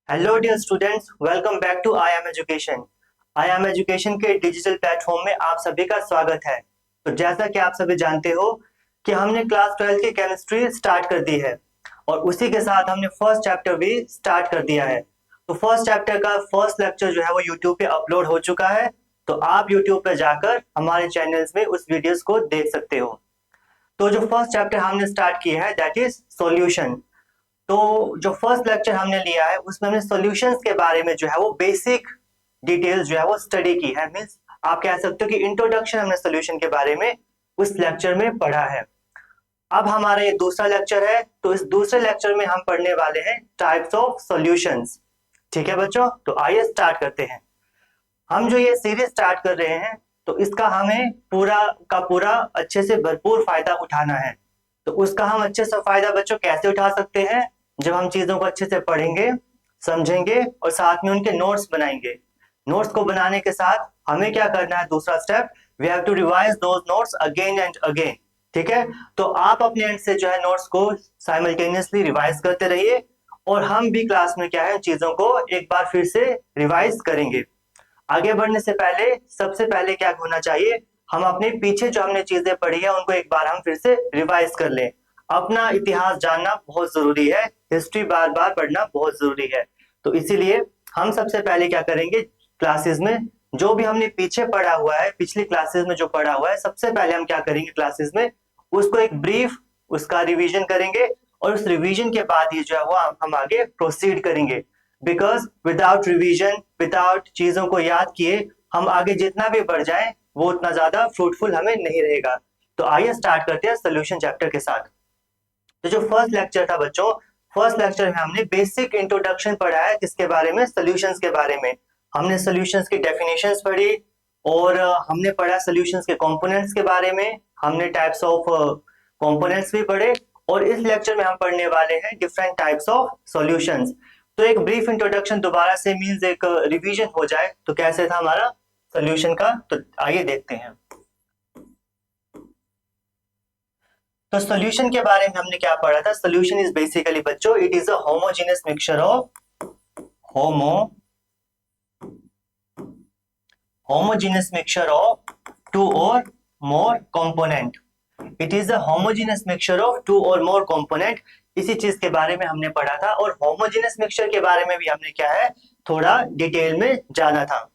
Hello dear students, welcome back to I am education. I am education के digital platform में आप सभी का स्वागत है। तो जैसा कि आप सभी जानते हो कि हमने क्लास 12 की केमिस्ट्री स्टार्ट कर दी है और उसी के साथ हमने फर्स्ट चैप्टर भी स्टार्ट कर दिया है। तो फर्स्ट चैप्टर का फर्स्ट लेक्चर जो है वो यूट्यूब पे अपलोड हो चुका है। तो आप यूट्यूब पे जाकर हमारे चैनल्स में उस वीडियोस को देख सकते हो। तो जो फर्स्ट चैप्टर हमने स्टार्ट किया है दैट इज सॉल्यूशन। तो जो फर्स्ट लेक्चर हमने लिया है उसमें हमने सॉल्यूशंस के बारे में जो है वो बेसिक डिटेल्स जो है वो स्टडी की है। मींस आप कह सकते हो कि इंट्रोडक्शन हमने सॉल्यूशन के बारे में उस लेक्चर में पढ़ा है। अब हमारा ये दूसरा लेक्चर है, तो इस दूसरे लेक्चर में हम पढ़ने वाले हैं टाइप्स ऑफ सॉल्यूशंस। ठीक है बच्चों, तो आइए स्टार्ट करते हैं। हम जो ये सीरीज स्टार्ट कर रहे हैं तो इसका हमें पूरा का पूरा अच्छे से भरपूर फायदा उठाना है। तो उसका हम अच्छे से फायदा बच्चों कैसे उठा सकते हैं? जब हम चीजों को अच्छे से पढ़ेंगे, समझेंगे और साथ में उनके नोट्स बनाएंगे। नोट्स को बनाने के साथ हमें क्या करना है? दूसरा step, we have to revise those notes again and again. ठीक है, तो आप अपने एंड से जो है नोट्स को साइमल्टेनियसली रिवाइज करते रहिए और हम भी क्लास में क्या है चीजों को एक बार फिर से रिवाइज करेंगे। आगे बढ़ने से पहले सबसे पहले क्या होना चाहिए? हम अपने पीछे जो हमने चीजें पढ़ी है उनको एक बार हम फिर से रिवाइज कर लें। अपना इतिहास जानना बहुत जरूरी है, हिस्ट्री बार बार पढ़ना बहुत जरूरी है। तो इसीलिए हम सबसे पहले क्या करेंगे, क्लासेस में जो भी हमने पीछे पढ़ा हुआ है, पिछली क्लासेस में जो पढ़ा हुआ है, सबसे पहले हम क्या करेंगे क्लासेस में उसको एक ब्रीफ उसका रिवीजन करेंगे और उस रिवीजन के बाद ही जो है वो हम आगे प्रोसीड करेंगे। बिकॉज विदाउट रिवीजन, विदाउट चीजों को याद किए हम आगे जितना भी बढ़ जाए वो उतना ज्यादा फ्रूटफुल हमें नहीं रहेगा। तो आइए स्टार्ट करते हैं सोल्यूशन चैप्टर के साथ। तो जो फर्स्ट लेक्चर था बच्चों, फर्स्ट लेक्चर में हमने बेसिक इंट्रोडक्शन पढ़ा है। किसके बारे में? सॉल्यूशंस के बारे में। हमने सॉल्यूशंस की डेफिनेशंस पढ़ी और हमने पढ़ा सॉल्यूशंस के कंपोनेंट्स के बारे में। हमने टाइप्स ऑफ कंपोनेंट्स भी पढ़े और इस लेक्चर में हम पढ़ने वाले हैं डिफरेंट टाइप्स ऑफ सॉल्यूशंस। तो एक ब्रीफ इंट्रोडक्शन दोबारा से मींस एक रिवीजन हो जाए तो कैसे था हमारा सॉल्यूशन का, तो आइए देखते हैं। तो सॉल्यूशन के बारे में हमने क्या पढ़ा था? सॉल्यूशन इज बेसिकली बच्चों it is a homogeneous mixture of homo homogeneous mixture of two or more component. It is a homogeneous mixture of two or more component. इसी चीज के बारे में हमने पढ़ा था और homogeneous mixture के बारे में भी हमने क्या है थोड़ा डिटेल में जाना था।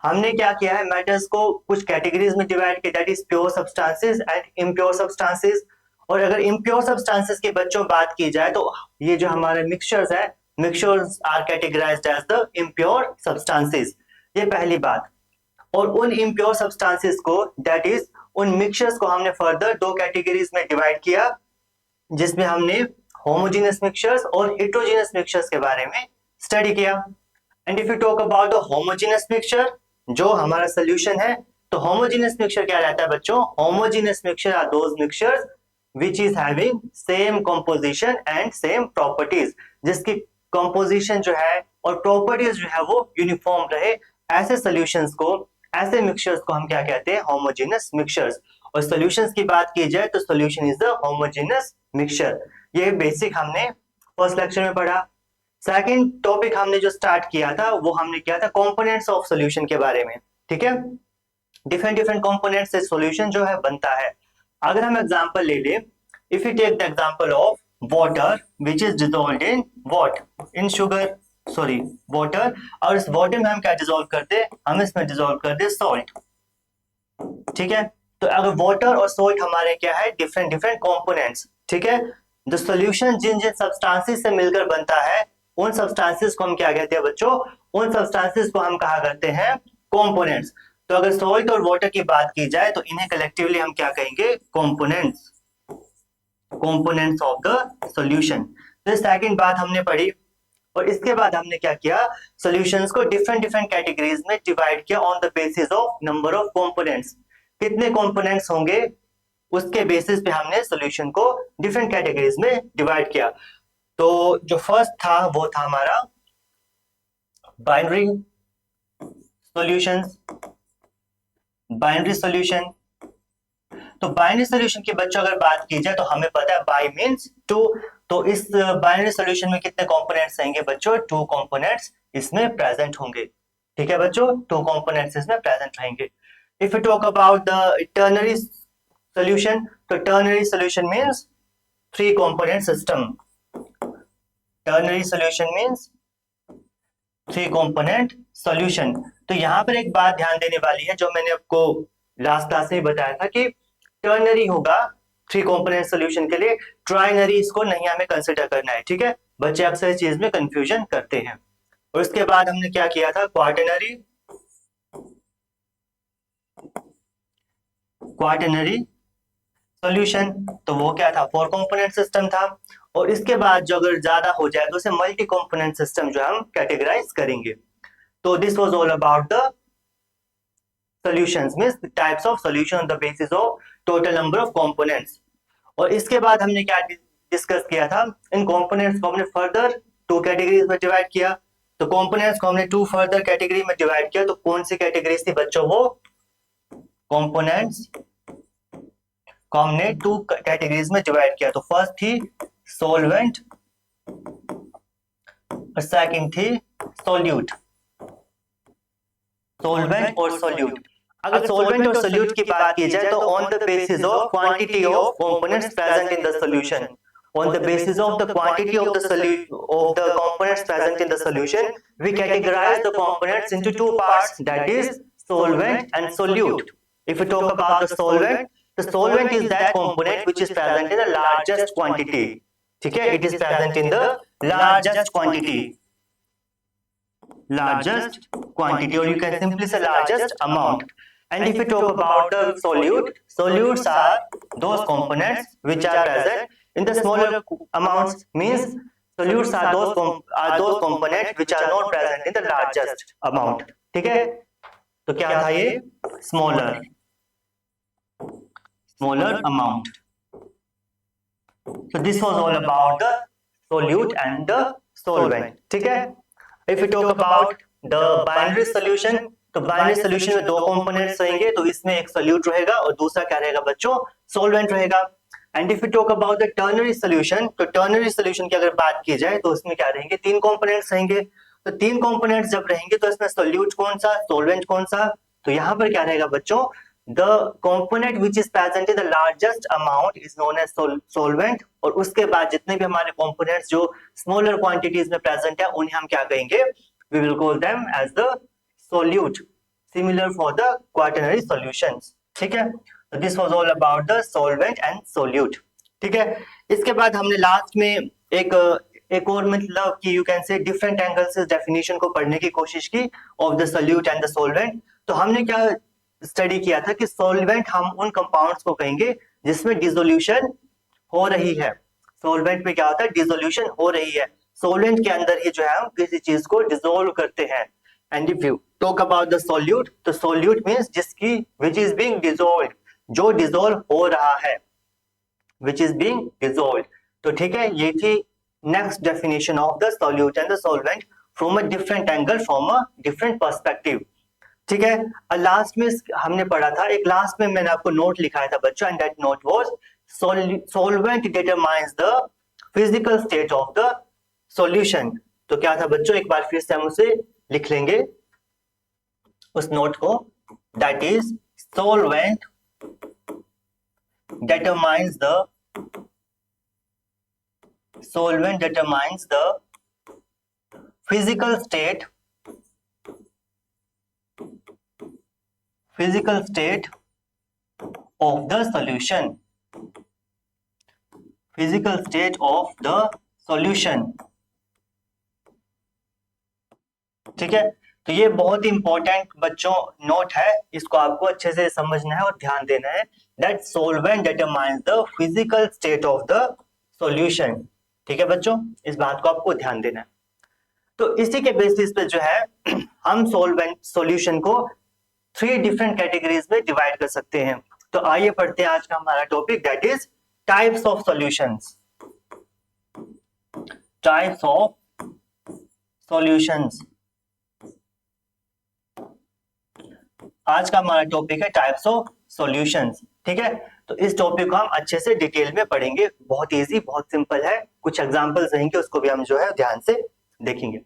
हमने क्या किया है, मेटल्स को कुछ कैटेगरीज में डिवाइड किया, that is pure substances and impure substances. और अगर इम्प्योर सब्सटेंसेस की बच्चों बात की जाए तो ये जो हमारे मिक्सचर्स है, mixtures are categorised as the impure substances. ये पहली बात। और उन इम्प्योर सब्सटेंसेस को दैट इज उन मिक्सचर्स को हमने फर्दर दो कैटेगरीज में डिवाइड किया, जिसमें हमने होमोजेनियस मिक्सचर्स और हेटेरोजेनियस मिक्सचर्स के बारे में स्टडी किया। And if you talk about the homogeneous mixture जो हमारा सोल्यूशन है, तो होमोजेनियस मिक्सचर क्या रहता है बच्चों? Homogeneous mixture are those mixtures which is having same composition and same properties, जिसकी composition जो है और properties जो है वो यूनिफॉर्म रहे। ऐसे सॉल्यूशंस को, ऐसे मिक्सचर्स को हम क्या कहते हैं? Homogeneous mixtures. और सॉल्यूशंस की बात की जाए तो solution is the homogeneous mixture. ये बेसिक हमने फर्स्ट लेक्चर में पढ़ा। सेकंड टॉपिक हमने जो स्टार्ट किया था वो हमने किया था कंपोनेंट्स ऑफ सॉल्यूशन के बारे में। ठीक है, डिफरेंट डिफरेंट कंपोनेंट से सॉल्यूशन जो है बनता है। अगर हम एग्जांपल ले ले, if you take the example of water which is dissolved in what? In sugar, sorry water. और इस वाटर में हम क्या डिसॉल्व करते हैं? हम इसमें डिसॉल्व करते हैं सॉल्ट। ठीक है, तो अगर वाटर और सॉल्ट हमारे क्या है? Different different components. ठीक है, द सॉल्यूशन जिन जिन सब्सटेंसेस से मिलकर बनता है उन सब्सटेंसेस को हम क्या कहते हैं बच्चों? उन सब्सटेंसेस को हम कहा करते हैं कंपोनेंट्स। तो अगर सॉल्ट और वाटर की बात की जाए तो इन्हें कलेक्टिवली हम क्या कहेंगे? Components, components of the solution. तो सेकंड बात हमने पढ़ी और इसके बाद हमने क्या किया? सॉल्यूशंस को डिफरेंट डिफरेंट कैटेगरीज में डिवाइड किया on the basis of number of components. कितने कंपोनेंट्स होंगे उसके बेसिस पे हमने सॉल्यूशन को डिफरेंट कैटेगरीज में डिवाइड किया। तो जो फर्स्ट था वो था हमारा बाइनरी सॉल्यूशंस, बाइनरी सॉल्यूशन। तो बाइनरी सॉल्यूशन के बच्चों अगर बात की जाए तो हमें पता है बाई मींस टू। तो इस बाइनरी सॉल्यूशन में कितने कंपोनेंट्स रहेंगे बच्चों? 2 कंपोनेंट्स इसमें प्रेजेंट होंगे। ठीक है बच्चों, 2 कंपोनेंट्स इसमें प्रेजेंट रहेंगे। If you talk about the ternary solution, तो ternary solution means 3 component system. Ternary solution means 3 component solution. तो यहाँ पर एक बात ध्यान देने वाली है, जो मैंने आपको लास्ट क्लास में बताया था कि टर्नरी होगा 3 कंपोनेंट सॉल्यूशन के लिए, ट्राइनरी इसको नहीं हमें कंसिडर करना है। ठीक है, बच्चे अक्सर इस चीज में कंफ्यूजन करते हैं। और उसके बाद हमने क्या किया था? क्वार्टनरी सॉल्यूशन, तो वो क्या था? 4 कंपोनेंट सिस्टम था। और इसके बाद जो अगर ज्यादा हो जाए तो उसे मल्टी कंपोनेंट सिस्टम जो हम कैटेगराइज करेंगे। तो this was all about the solutions, means the types of solution on the basis of total number of components। और इसके बाद हमने क्या डिस्कस किया था? इन कंपोनेंट्स को हमने फर्दर 2 कैटेगरीज में डिवाइड किया। तो कंपोनेंट्स को हमने 2 फर्दर कैटेगरी में डिवाइड किया। तो कौन सी कैटेगरीज थी बच्चों? वो कंपोनेंट्स को हमने 2 कैटेगरीज में डिवाइड किया। तो फर्स्ट थी सॉल्वेंट और सेकंड थी सॉल्यूट। सॉल्वेंट और सॉल्यूट। अगर सॉल्वेंट और सॉल्यूट की बात की जाए तो on the basis of quantity of components present in the solution, on the basis of the quantity of the components present in the solution, we categorize the components into 2 parts, that is solvent and solute. If we talk about the solvent is that component which is present in the largest quantity. ठीक है, it is present in the largest quantity, or you can simply say largest amount. And if we talk about the solutes are those components which are present in the smaller amounts, means solutes are those components which are not present in the largest amount। ठीक है, तो क्या था ये? smaller amount। so this was all about the solute and the solvent। ठीक है, if we talk about the binary solution, तो binary solution में 2 कंपोनेंट्स रहेंगे। तो इसमें एक सोल्यूट रहेगा और दूसरा क्या रहेगा बच्चों? सॉल्वेंट रहेगा। And if you talk about the ternary solution, तो टर्नरी सॉल्यूशन की अगर बात की जाए तो उसमें क्या रहेंगे? 3 कंपोनेंट्स रहेंगे। तो 3 कंपोनेंट्स जब रहेंगे तो इसमें सोल्यूट कौन सा, सॉल्वेंट कौन सा? तो यहाँ पर क्या रहेगा बच्चों? The component which is present in the largest amount is known as solvent. और उसके बाद जितने भी हमारे कंपोनेंट्स जो स्मॉलर क्वांटिटीज में प्रेजेंट है उन्हें हम क्या कहेंगे? We will call them as the solute, similar for the quaternary solutions। ठीक है, तो this was all about the solvent and solute. ठीक है, इसके बाद हमने लास्ट में एक और मतलब कि यू कैन से डिफरेंट एंगल से डेफिनेशन को पढ़ने की कोशिश की of the solute and the solvent. तो हमने क्या स्टडी किया था कि सॉल्वेंट हम उन कंपाउंड्स को कहेंगे जिसमें डिसोल्यूशन हो रही है। सॉल्वेंट में क्या होता है? डिसोल्यूशन हो रही है। सॉल्वेंट के अंदर ही जो है हम किसी चीज को डिसोल्व करते हैं। And if you talk about the solute, तो सोल्यूट मींस जिसकी विच इज बीइंग डिसॉल्व्ड, जो डिसॉल्व हो रहा है, विच इज बीइंग डिसॉल्व्ड। तो ठीक है, ये थी next definition of the solute and the solvent from a different angle, from a different perspective. ठीक है, लास्ट में हमने पढ़ा था, एक लास्ट में मैंने आपको नोट लिखाया था बच्चों, and that note was solvent determines the physical state of the solution। तो क्या था बच्चों? एक बार फिर से हम उसे लिख लेंगे उस नोट को, that is solvent determines the physical state of the solution, physical state of the solution। ठीक है, तो ये बहुत ही इंपॉर्टेंट बच्चों नोट है, इसको आपको अच्छे से समझना है और ध्यान देना है। That solvent determines the physical state of the solution. ठीक है बच्चों, इस बात को आपको ध्यान देना है। तो इसी के बेसिस पे जो है हम सॉल्वेंट सॉल्यूशन को 3 डिफरेंट कैटेगरीज में डिवाइड कर सकते हैं। तो आइए पढ़ते हैं आज का हमारा topic, that is types of solutions. Types of solutions, आज का हमारा टॉपिक है टाइप्स ऑफ सॉल्यूशंस। ठीक है, तो इस टॉपिक को हम अच्छे से डिटेल में पढ़ेंगे, बहुत इजी, बहुत सिंपल है, कुछ एग्जांपल्स रहेंगे उसको भी हम जो है ध्यान से देखेंगे।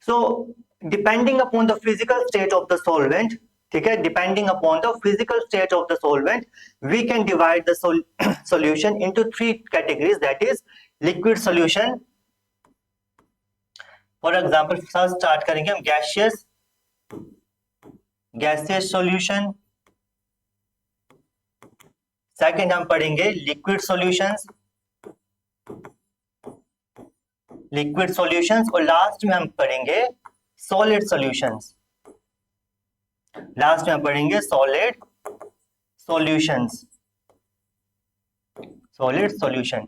So depending upon the physical state of the solvent, ठीक है, depending upon the physical state of the solvent we can divide the solution into three categories, that is liquid solution. For example first start करेंगे हम gaseous solution, second हम पढ़ेंगे liquid solutions और last में हम पढ़ेंगे सॉलिड सॉल्यूशंस, लास्ट में हम पढ़ेंगे सॉलिड सॉल्यूशन,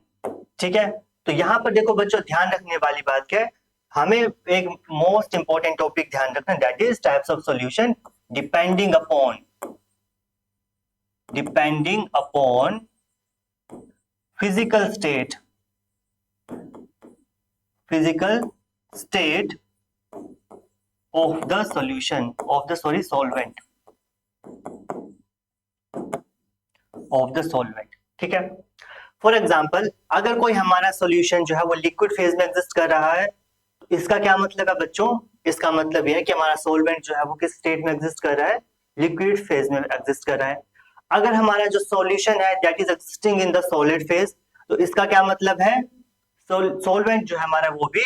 ठीक है। तो यहां पर देखो बच्चों, ध्यान रखने वाली बात क्या है, हमें एक मोस्ट इंपॉर्टेंट टॉपिक ध्यान रखना, that is types of solution depending upon physical state of the solution solvent, ठीक है। फॉर एग्जाम्पल अगर कोई हमारा सॉल्यूशन जो है वो लिक्विड फेज में एग्जिस्ट कर रहा है, इसका क्या मतलब है बच्चों, इसका मतलब यह है कि हमारा सॉल्वेंट जो है वो किस स्टेट में एग्जिस्ट कर रहा है, लिक्विड फेज में एग्जिस्ट कर रहा है। अगर हमारा जो सॉल्यूशन है that is existing in the solid phase, तो इसका क्या मतलब है, सॉल्वेंट जो है हमारा वो भी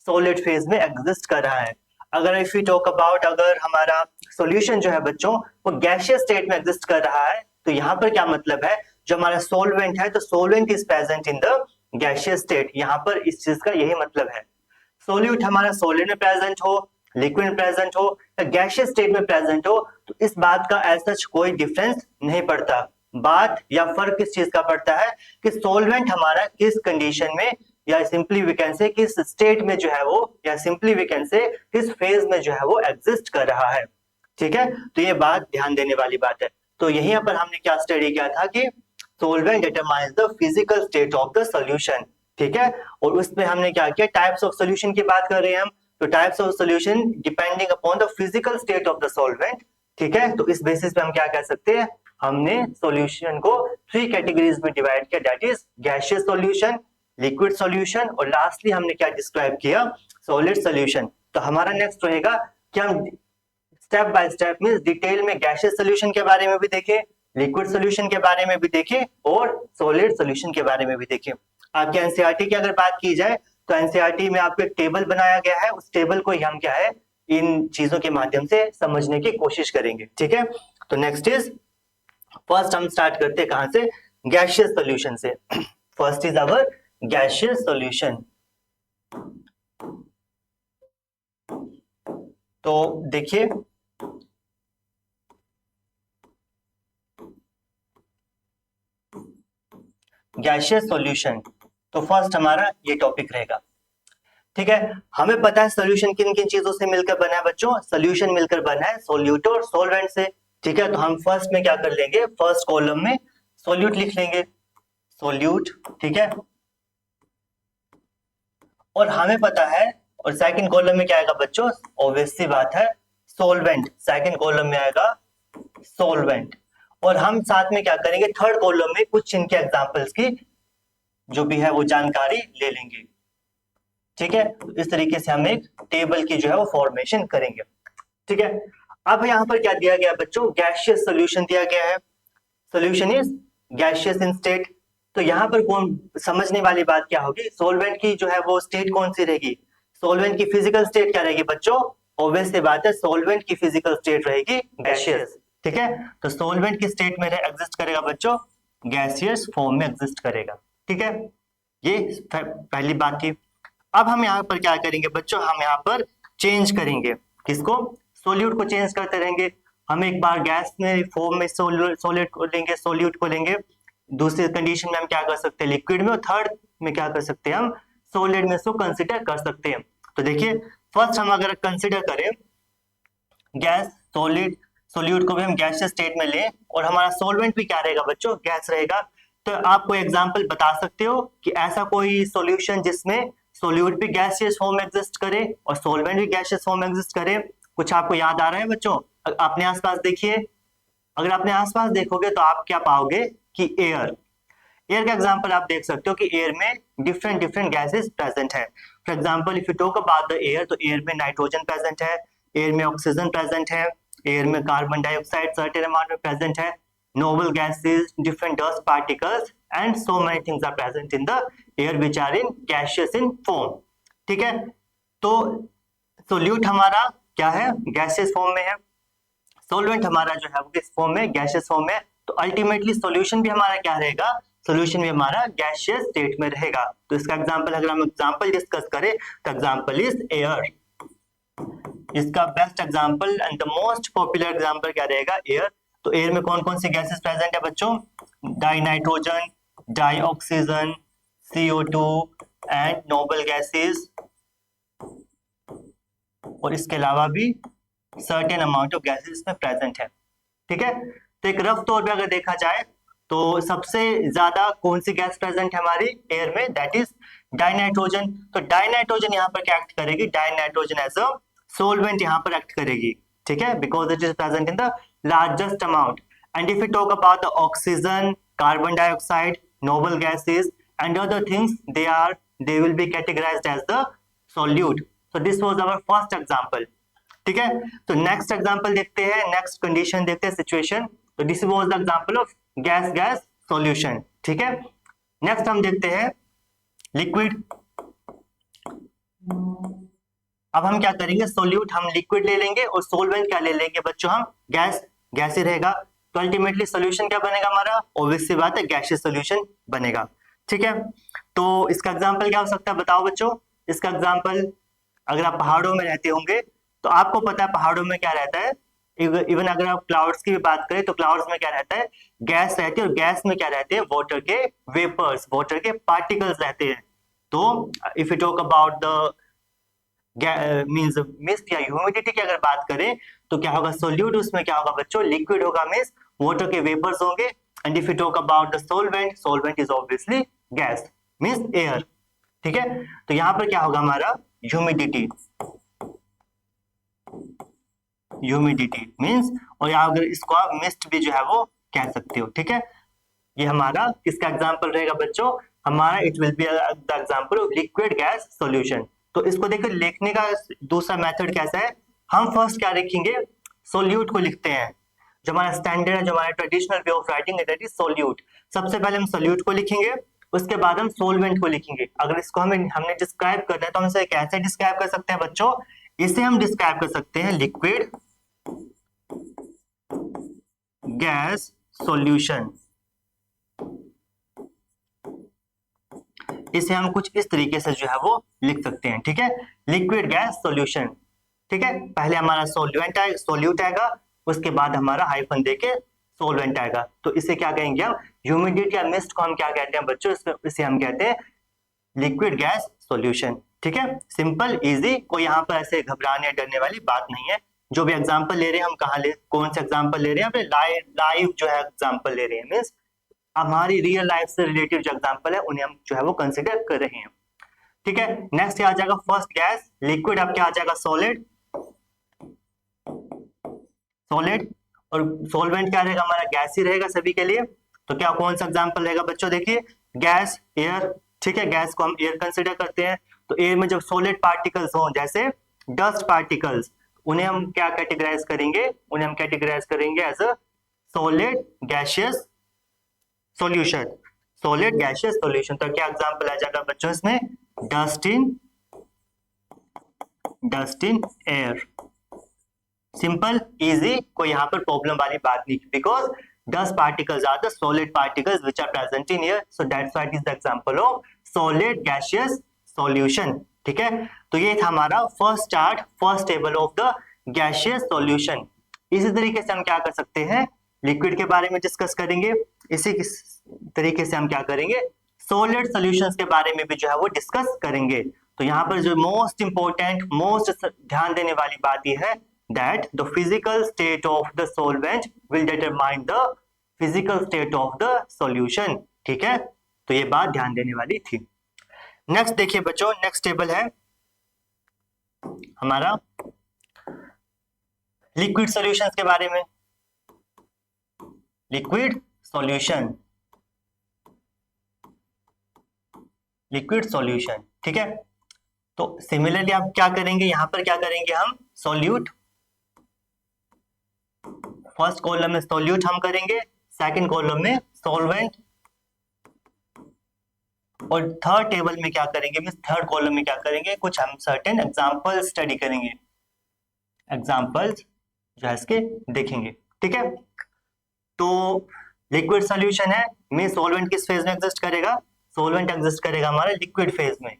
सॉलिड फेज में एग्जिस्ट कर रहा है। अगर इफ यू टॉक अबाउट, अगर हमारा सॉल्यूशन जो है बच्चों वो गैसियस स्टेट में एग्जिस्ट कर रहा है, तो यहाँ पर क्या मतलब है, जो हमारा सॉल्वेंट है, तो solvent is present in the gaseous state, यहाँ पर इस चीज का यही मतलब है। सॉल्यूट हमारा सॉलिड में प्रेजेंट हो, लिक्विड में प्रेजेंट हो या गैसियस स्टेट में प्रेजेंट हो, तो इस बात का एज सच कोई डिफरेंस नहीं पड़ता। बात या फर्क किस चीज का पड़ता है कि सॉल्वेंट हमारा किस कंडीशन में, या सिंपली वी कैन से किस स्टेट में जो है वो, या सिंपली वी कैन से किस फेज में जो है वो एग्जिस्ट कर रहा है, ठीक है। तो ये बात ध्यान देने वाली बात है। तो यहीं पर हमने क्या स्टडी किया था कि solvent determines the physical state of the solution, ठीक है। और उसमें हमने क्या किया, टाइप्स ऑफ सॉल्यूशन की बात कर रहे हैं हम, तो types of solution depending upon the physical state of the solvent, ठीक है। तो इस बेसिस पे हम क्या कह सकते हैं, हमने सॉल्यूशन को थ्री कैटेगरीज में डिवाइड किया, that is gaseous solution, liquid solution और लास्टली हमने क्या डिस्क्राइब किया, सॉलिड सॉल्यूशन। तो हमारा नेक्स्ट रहेगा कि हम स्टेप बाय स्टेप में डिटेल में गैसियस सॉल्यूशन के बारे में भी देखें, लिक्विड सॉल्यूशन के बारे में भी देखें और सॉलिड सॉल्यूशन के बारे में भी देखें। आपके एनसीईआरटी की अगर बात की जाए तो एनसीईआरटी में आपको एक टेबल बनाया गया है, उस टेबल को ही हम क्या है इन चीजों के माध्यम से समझने की कोशिश करेंगे, ठीक है। तो नेक्स्ट इज, फर्स्ट हम स्टार्ट करते हैं कहां से, गैसियस सॉल्यूशन से। First is our gaseous solution. तो देखिए गैसियस सॉल्यूशन, तो फर्स्ट हमारा ये टॉपिक रहेगा, ठीक है। हमें पता है सॉल्यूशन किन किन चीजों से मिलकर बना है बच्चों, सॉल्यूशन मिलकर बना है सॉल्यूट और सॉल्वेंट से, ठीक है। तो हम फर्स्ट में क्या कर लेंगे, फर्स्ट कॉलम में सॉल्यूट लिख लेंगे, सॉल्यूट, ठीक है। और हमें पता है, और सेकंड कॉलम में क्या आएगा बच्चों, ऑब्वियस सी बात है सॉल्वेंट, सेकंड कॉलम में आएगा सॉल्वेंट। और हम साथ में क्या करेंगे, थर्ड कॉलम में कुछ इनके एग्जांपल्स की जो भी है वो जानकारी ले लेंगे, ठीक है। तो इस तरीके से हम एक टेबल की जो है वो फॉर्मेशन करेंगे, ठीक है। अब यहाँ पर क्या दिया गया बच्चों, गैसियस सॉल्यूशन दिया गया है, solution is gaseous in state. तो यहाँ पर कौन समझने वाली बात क्या होगी, सॉल्वेंट की जो है वो स्टेट कौन सी रहेगी, सॉल्वेंट की फिजिकल स्टेट क्या रहेगी बच्चों, ऑब्वियस सी बात है सॉल्वेंट की फिजिकल स्टेट रहेगी गैसियस, ठीक है। तो सॉल्वेंट की स्टेट में एग्जिस्ट करेगा बच्चों, गैसियस फॉर्म में एग्जिस्ट करेगा, ठीक है। ये पहली बात थी। अब हम यहाँ पर क्या करेंगे बच्चों, हम यहाँ पर चेंज करेंगे, किसको, सोल्यूट को चेंज करते रहेंगे। हम एक बार गैस में फॉर्म में सोलिड को लेंगे, सोल्यूट को लेंगे, दूसरी कंडीशन में हम क्या कर सकते हैं, लिक्विड में, और थर्ड में क्या कर सकते हैं, हम सॉलिड में इसको कंसिडर कर सकते हैं। तो देखिए फर्स्ट हम अगर कंसिडर करें गैस, सॉलिड, सोल्यूट को भी हम गैसियस स्टेट में लें और हमारा सॉल्वेंट भी क्या रहेगा बच्चों, गैस रहेगा, तो आप कोई एग्जांपल बता सकते हो कि ऐसा कोई सॉल्यूशन जिसमें सोल्यूट भी गैसियस फॉर्म में एग्जिस्ट करे और सॉल्वेंट भी गैसियस फॉर्म में एग्जिस्ट करे, कुछ आपको याद आ रहा है बच्चों, अपने आसपास देखिए, अगर अपने आसपास देखोगे तो आप क्या पाओगे कि एयर एयर का एग्जांपल आप देख सकते हो कि एयर में डिफरेंट डिफरेंट गैसेस प्रेजेंट है। For example if you talk about the air, तो एयर में नाइट्रोजन प्रेजेंट है, एयर में ऑक्सीजन प्रेजेंट है, एयर में कार्बन डाइऑक्साइड सर्टेन अमाउंट में प्रेजेंट है, noble gases, different dust particles and so many things are present in the air which are in gaseous in form। ठीक है, तो solute हमारा क्या है, गैसियस फॉर्म में है, सोलवेंट हमारा जो है वो किस फॉर्म में, गैसियस फॉर्म में। तो अल्टीमेटली सॉल्यूशन भी हमारा क्या रहेगा, सॉल्यूशन भी हमारा गैसियस स्टेट में रहेगा। तो इसका एग्जांपल अगर हम एग्जांपल डिस्कस करें तो एग्जांपल इज एयर। इसका best example and the most popular example क्या रहेगा, एयर। तो एयर में कौन कौन सी गैसेस प्रेजेंट है बच्चों, dinitrogen, dioxygen, CO2 and noble gases, और इसके अलावा भी सर्टेन अमाउंट ऑफ गैसेस इसमें प्रेजेंट है। ठीक है, तो एक रफ तौर पे अगर देखा जाए तो सबसे ज्यादा कौन सी गैस प्रेजेंट है हमारी एयर में, दैट इज डाइनाइट्रोजन। तो डाइनाइट्रोजन यहाँ पर क्या एक्ट करेगी, डाइनाइट्रोजन एज अ सोलवेंट यहाँ पर एक्ट करेगी। ठीक है, because it is present in the largest amount. And if you talk about the oxygen, carbon dioxide, noble gases and other things, they will be categorized as the solute। so this was our first example। ठीक है, तो next example देखते हैं, next condition देखते हैं, situation. तो this was the example of gas gas solution. ठीक है, नेक्स्ट हम देखते हैं लिक्विड। अब हम क्या करेंगे, सोल्यूट हम लिक्विड ले लेंगे और सोलवेंट क्या ले लेंगे बच्चों, हम गैस, गैस ही रहेगा। तो अल्टीमेटली सोल्यूशन क्या बनेगा हमारा, ऑब्वियस सी बात है गैसियस सोल्यूशन बनेगा। ठीक है, तो इसका एग्जांपल क्या हो सकता है बताओ बच्चों। इसका एग्जांपल, अगर आप पहाड़ों में रहते होंगे तो आपको पता है पहाड़ों में क्या रहता है। इवन अगर आप क्लाउड्स की भी बात करें तो क्लाउड्स में क्या रहता है, गैस रहती है, और गैस में क्या रहते हैं, वाटर के वेपर्स, वाटर के पार्टिकल्स रहते हैं। तो if you talk about the means mist या ह्यूमिडिटी की अगर बात करें तो क्या होगा, सोल्यूट उसमें क्या होगा बच्चों, लिक्विड होगा, मींस वाटर के वेपर्स होंगे। And if you talk about the solvent, solvent is obviously gas, means air. ठीक है, तो यहां पर क्या होगा हमारा, ह्यूमिडिटी, ह्यूमिडिटी मींस, और यहाँ अगर इसको आप मिस्ट भी जो है वो कह सकते हो। ठीक है, ये हमारा किसका एग्जांपल रहेगा बच्चों, हमारा it will be the example of liquid gas solution. तो इसको देखो, लिखने का दूसरा मेथड कैसा है, हम फर्स्ट क्या लिखेंगे, सोल्यूट को लिखते हैं। जो हमारा स्टैंडर्ड है, जो हमारा ट्रेडिशनल वे ऑफ राइटिंग है, दैट इज सोल्यूट। सबसे पहले हम सोल्यूट को लिखेंगे, उसके बाद हम सोलवेंट को लिखेंगे। अगर इसको हमने डिस्क्राइब करना है तो हम इसे कैसे डिस्क्राइब कर सकते हैं बच्चों, इसे हम डिस्क्राइब कर सकते हैं लिक्विड गैस सॉल्यूशन। इसे हम कुछ इस तरीके से जो है वो लिख सकते हैं। ठीक है, लिक्विड गैस सॉल्यूशन। ठीक है, पहले हमारा सोल्यूट आएगा, सोल्यूट आएगा, उसके बाद हमारा हाइफन देके सोलवेंट आएगा। तो इसे क्या कहेंगे हम, ह्यूमिडिटी या मिस्ट को हम क्या कहते हैं बच्चों, इसे हम कहते हैं लिक्विड गैस सॉल्यूशन। ठीक है, सिंपल इजी, कोई यहाँ पर ऐसे घबराने या डरने वाली बात नहीं है। जो भी एग्जांपल ले रहे हैं हम, कहाँ ले, कौन से एग्जांपल ले रहे हैं, अपने लाइव जो है एग्जांपल ले रहे हैं, मींस हमारी रियल लाइफ से रिलेटिव जो एग्जांपल है उन्हें हम जो है वो कंसिडर कर रहे हैं। ठीक है, नेक्स्ट क्या आ जाएगा, फर्स्ट गैस, लिक्विड अब क्या आ जाएगा, सॉलिड, सॉलिड, और सोलवेंट क्या रहेगा हमारा, गैस ही रहेगा सभी के लिए। तो क्या कौन सा एग्जांपल रहेगा बच्चों, देखिए गैस, एयर। ठीक है, गैस को हम एयर कंसिडर करते हैं। तो एयर में जब सॉलिड पार्टिकल्स हों, जैसे डस्ट पार्टिकल्स, उन्हें हम क्या कैटेगराइज करेंगे, उन्हें हम कैटेगराइज करेंगे as a solid gaseous solution, solid gaseous solution. तो क्या एग्जांपल आ जाएगा बच्चों इसमें, dust in air. Simple easy, कोई यहाँ पर प्रॉब्लम वाली बात नहीं, because dust particles are the solid particles which are present in air, so that's why it is the example of solid gaseous solution। ठीक है, तो ये था हमारा first chart, first table of the gaseous solution. इसी तरीके से हम क्या कर सकते हैं, लिक्विड के बारे में डिस्कस करेंगे। इसी तरीके से हम क्या करेंगे, सॉलिड सॉल्यूशंस के बारे में भी जो है वो डिस्कस करेंगे। तो यहाँ पर जो मोस्ट इंपॉर्टेंट, मोस्ट ध्यान देने वाली बात यह है that the physical state of the solvent will determine the physical state of the solution। ठीक है, तो ये बात ध्यान देने वाली थी। नेक्स्ट देखिए बच्चों, नेक्स्ट टेबल है हमारा लिक्विड सॉल्यूशंस के बारे में। Liquid solution, liquid solution. ठीक है, तो सिमिलरली आप क्या करेंगे, यहां पर क्या करेंगे हम, सॉल्यूट, फर्स्ट कॉलम में सॉल्यूट हम करेंगे, सेकंड कॉलम में सॉल्वेंट, और थर्ड टेबल में क्या करेंगे, मींस थर्ड कॉलम में क्या करेंगे, कुछ हम सर्टेन एग्जांपल स्टडी करेंगे, एग्जांपल्स जो है इसके देखेंगे। ठीक है, तो लिक्विड सॉल्यूशन है, में सॉल्वेंट किस फेज में एग्जिस्ट करेगा, सॉल्वेंट एग्जिस्ट करेगा हमारा लिक्विड फेज में,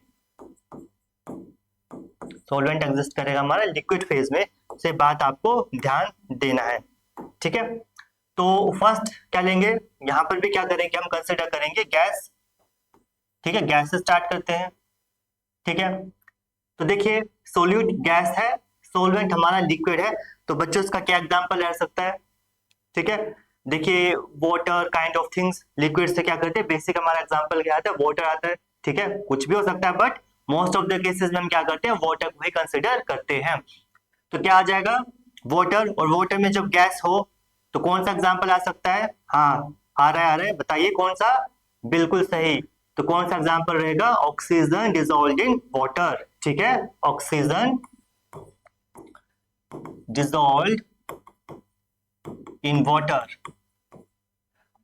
सॉल्वेंट एग्जिस्ट करेगा हमारा लिक्विड फेज में, से बात आपको ध्यान देना है। ठीक है, तो फर्स्ट क्या लेंगे, यहां पर भी क्या करेंगे, हम कंसिडर करेंगे गैस। ठीक है, गैस से स्टार्ट करते हैं। ठीक है, तो देखिए सोल्यूट गैस है, सॉल्वेंट हमारा लिक्विड है, तो बच्चों इसका क्या एग्जांपल रह सकता है। ठीक है, देखिए water kind of things, liquid से क्या करते हैं, बेसिक हमारा एग्जांपल क्या आता है, वाटर आता है। ठीक है, कुछ भी हो सकता है, but most of the cases में हम क्या करते हैं, वाटर को ही कंसिडर करते हैं। तो क्या आ जाएगा, वाटर, और वाटर में जब गैस हो तो कौन सा एग्जांपल आ सकता है, हाँ आ रहा है, बताइए कौन सा, बिल्कुल सही, तो कौन सा एग्जांपल रहेगा, ऑक्सीजन डिसॉल्व्ड इन वाटर। ठीक है, oxygen dissolved in water.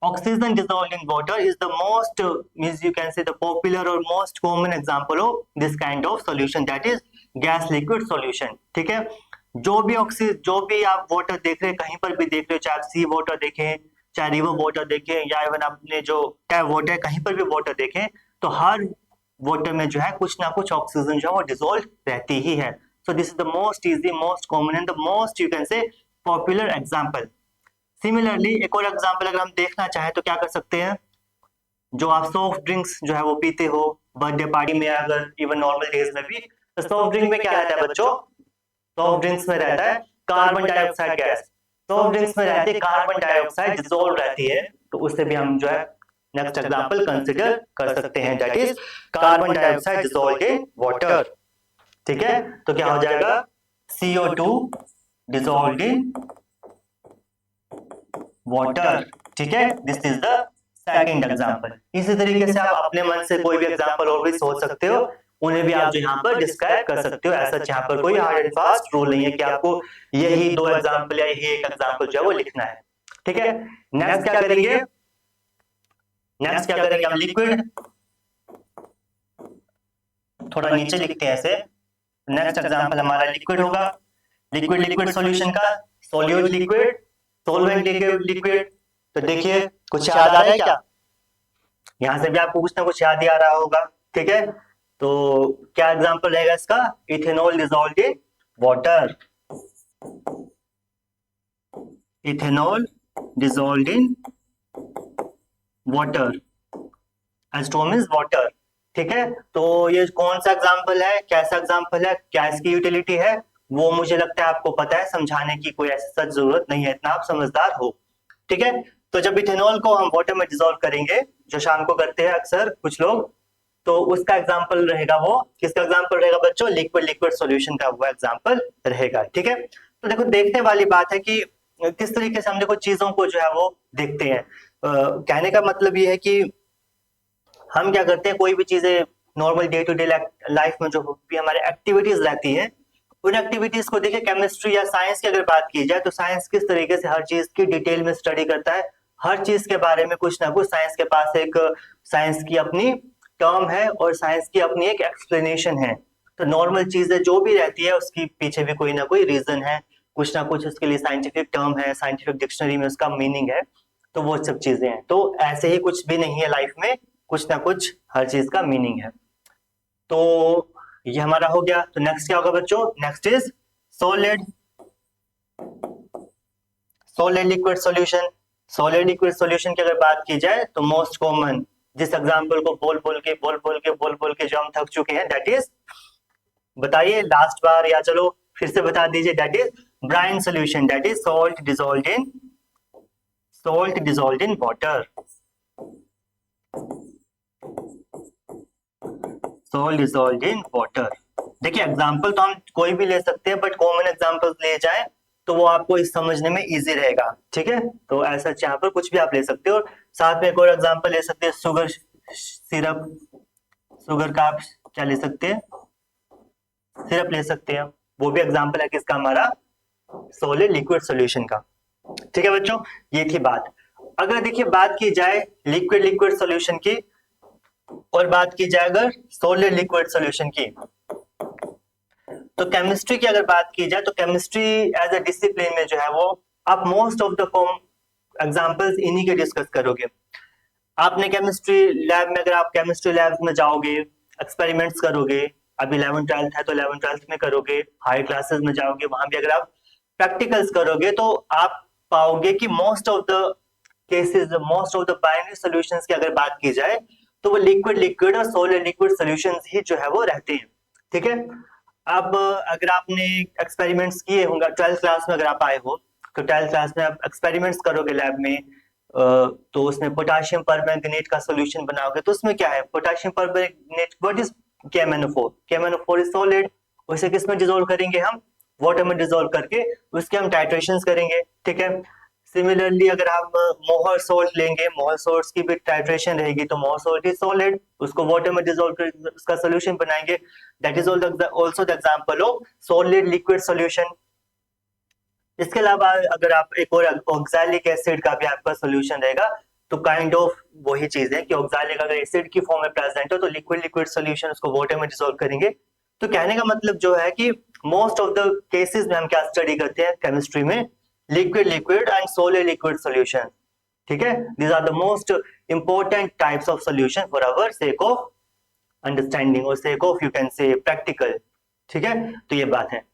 Oxygen dissolved in water is the most means you can say the popular or most common example of this kind of solution, that is gas liquid solution. ठीक है, जो भी आप water देख रहे हैं, कहीं पर भी देख रहे हो, चाहे आप सी वाटर देखें, चाहे रिवर वाटर देखें, या इवन आपने जो टैप वाटर है, कहीं पर भी वाटर देखें, तो हर वाटर में जो है कुछ ना कुछ ऑक्सीजन जो है वो डिसॉल्व रहती ही है। So this is the most easy, most common and the most you can से पॉपुलर एग्जाम्पल। सिमिलरली एक और एग्जांपल अगर हम देखना चाहें तो क्या कर सकते हैं, जो आप सॉफ्ट ड्रिंक्स जो है वो पीते हो बर्थडे पार्टी में, अगर इवन नॉर्मल डेज में भी, तो सॉफ्ट ड्रिंक में क्या रहता है बच्चों, सॉफ्ट ड्रिंक्स में रहता है carbon dioxide gas, soft drinks में रहती है कार्बन डाइऑक्साइड डिसॉल्व रहती है, तो उससे भी हम जो है नेक्स्ट एग्जांपल कंसिडर कर सकते हैं, that is carbon dioxide dissolved in water. ठीक है, तो क्या हो जाएगा, CO2 डिसॉल्व्ड इन वाटर। ठीक है, this is the second example. इसी तरीके से आप अपने मन से कोई भी एग्जांपल और भी सोच सकते हो, उन्हें भी आप जो यहाँ पर डिस्क्राइब कर सकते हो। ऐसा यहाँ पर कोई हार्ड एंड फास्ट रूल नहीं है कि आपको यही दो एग्जांपल या यही एक एग्जांपल जो है वो लिखना है। ठीक है, नेक्स्ट क्या करेंगे, नेक्स्ट क्या करेंगे हम, लिक्विड, थोड़ा नीचे लिखते हैं ऐसे, नेक्स्ट एग्जांपल हमारा लिक्विड होगा, लिक्विड लिक्विड सॉल्यूशन का, सॉल्यूट लिक्विड, सॉल्वेंट लिक्विड। तो देखिए कुछ याद आ रहा है क्या, यहां से भी आपको कुछ ना कुछ याद ही आ रहा होगा। ठीक है, तो क्या एग्जांपल रहेगा इसका, ethanol dissolved in water, ethanol dissolved in water, एस्टोम इज वाटर। ठीक है, तो ये कौन सा एग्जांपल है, कैसा एग्जांपल है, क्या इसकी यूटिलिटी है, वो मुझे लगता है आपको पता है, समझाने की कोई ऐसी सच जरूरत नहीं है, इतना आप समझदार हो। ठीक है, तो जब इथेनॉल को हम वाटर में डिसॉल्व करेंगे, जो शाम को करते हैं अक्सर कुछ लोग, तो उसका एग्जांपल रहेगा, वो किसका एग्जांपल रहेगा बच्चों, लिक्विड लिक्विड सॉल्यूशन का वो एग्जांपल रहेगा। ठीक है, तो देखो देखने वाली बात है कि किस तरीके से हम देखो चीजों को जो है वो देखते हैं। कहने का मतलब ये है कि हम क्या करते हैं, कोई भी चीजें normal day to day life में जो भी हमारे एक्टिविटीज रहती है, उन एक्टिविटीज को देखिए, केमिस्ट्री या साइंस की अगर बात की जाए तो साइंस किस तरीके से हर चीज की डिटेल में स्टडी करता है, हर चीज के बारे में कुछ ना कुछ साइंस के पास एक, साइंस की अपनी टर्म है और साइंस की अपनी एक एक्सप्लेनेशन है। तो नॉर्मल चीजें जो भी रहती है उसके पीछे भी कोई ना कोई रीजन है, कुछ ना कुछ उसके लिए साइंटिफिक टर्म है, साइंटिफिक डिक्शनरी में उसका मीनिंग है, तो वो सब चीजें हैं। तो ऐसे ही कुछ भी नहीं है लाइफ में, कुछ ना कुछ हर चीज का मीनिंग है। तो ये हमारा हो गया, तो नेक्स्ट क्या होगा बच्चों, next is solid, solid liquid solution. Solid liquid solution की अगर बात की जाए तो मोस्ट कॉमन, जिस एग्जांपल को बोल बोल के जो हम थक चुके हैं, दैट इज, बताइए लास्ट बार, या चलो फिर से बता दीजिए, that is brine solution, that is salt dissolved in water, salt dissolved in water. देखिए एग्जांपल तो हम कोई भी ले सकते हैं, बट कॉमन एग्जांपल्स ले जाएं तो वो आपको इस समझने में इजी रहेगा। ठीक है, तो ऐसा यहाँ पर कुछ भी आप ले सकते हो, और साथ में एक और एग्जांपल ले सकते हैं, शुगर सिरप, शुगर का आप क्या ले सकते हैं, सिरप ले सकते हैं। वो भी एग्जाम्पल है किसका, हमारा सॉलिड लिक्विड सॉल्यूशन का। ठीक है बच्चों, ये थी बात। अगर देखिए बात की जाए लिक्विड लिक्विड सॉल्यूशन की और बात की जाए अगर सॉलिड लिक्विड सॉल्यूशन की, तो केमिस्ट्री की अगर बात की जाए तो केमिस्ट्री एज अ डिसिप्लिन में जो है वो आप मोस्ट ऑफ द एग्जांपल्स इन्हीं के डिस्कस करोगे। आपने केमिस्ट्री लैब में, अगर आप केमिस्ट्री लैब में जाओगे, एक्सपेरिमेंट्स करोगे, अभी 11th 12th है तो 11th 12th में करोगे, हाई क्लासेस में जाओगे, वहां भी अगर आप प्रैक्टिकल्स करोगे तो आप पाओगे कि most of the cases, most of the binary solutions की अगर बात की जाए तो वो लिक्विड लिक्विड और सॉलिड लिक्विड सॉल्यूशंस ही जो है वो रहते हैं। ठीक है, अब अगर आपने एक्सपेरिमेंट्स किए होंगे 12th क्लास में, अगर आप आए हो तो 12th क्लास में आप एक्सपेरिमेंट्स करोगे लैब में, तो उसमें पोटेशियम परमैंगनेट का सॉल्यूशन बनाओगे, तो उसमें क्या है, potassium permanganate, what is KMnO4, KMnO4 is solid. उसे किस में डिसॉल्व करेंगे हम, वाटर में डिसॉल्व करके उसके हम टाइट्रेशंस करेंगे। ठीक है, सिमिलरली अगर आप मोहर सोल्ट लेंगे, मोहर सोल्ट की भी टाइट्रेशन रहेगी, तो मोहर सोल्ट इज सॉलिड, उसको वाटर में डिसॉल्व कर उसका सॉल्यूशन बनाएंगे। That is also the example of solid liquid solution. इसके अलावा अगर आप एक और ऑक्सैलिक एसिड का भी आपका सॉल्यूशन रहेगा, तो काइंड ऑफ वही चीज है कि ऑक्सैलिक अगर एसिड की फॉर्म में प्रेजेंट हो तो लिक्विड लिक्विड सॉल्यूशन उसको वाटर में डिसॉल्व करेंगे। तो कहने का मतलब जो है कि मोस्ट ऑफ द केसेस में हम क्या स्टडी करते हैं केमिस्ट्री में, liquid liquid and solid liquid solution. ठीक है, these are the most important types of solution for our sake of understanding और sake of you can say practical. ठीक है, तो ये बात है।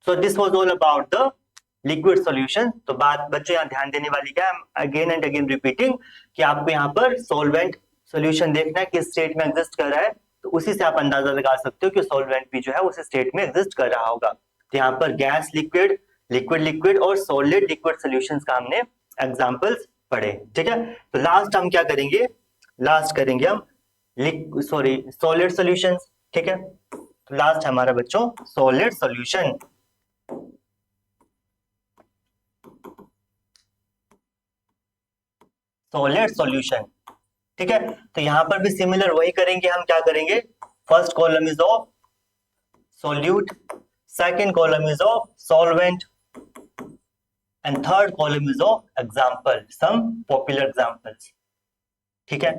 So this was all about the liquid solution। तो बात बच्चों यहाँ ध्यान देने वाली क्या है, अगेन एंड अगेन रिपीटिंग, कि आपको यहाँ पर सॉल्वेंट सॉल्यूशन देखना है किस स्टेट में एग्जिस्ट कर रहा है, तो उसी से आप अंदाजा लगा सकते हो कि सॉल्वेंट भी जो है उस स्टेट में एग्जिस्ट कर रहा होगा। तो यहाँ पर गैस लिक्विड, लिक्विड लिक्विड और सॉलिड लिक्विड सॉल्यूशंस का हमने एग्जांपल्स पढ़े। ठीक है, तो लास्ट हम क्या करेंगे, लास्ट करेंगे हम सॉलिड सॉल्यूशंस। ठीक है, तो लास्ट हमारा बच्चों सॉलिड सॉल्यूशन। Solid solution. ठीक है, तो यहां पर भी सिमिलर वही करेंगे, हम क्या करेंगे, first column is of solute, second column is of solvent and third column is of example, some popular examples. ठीक है,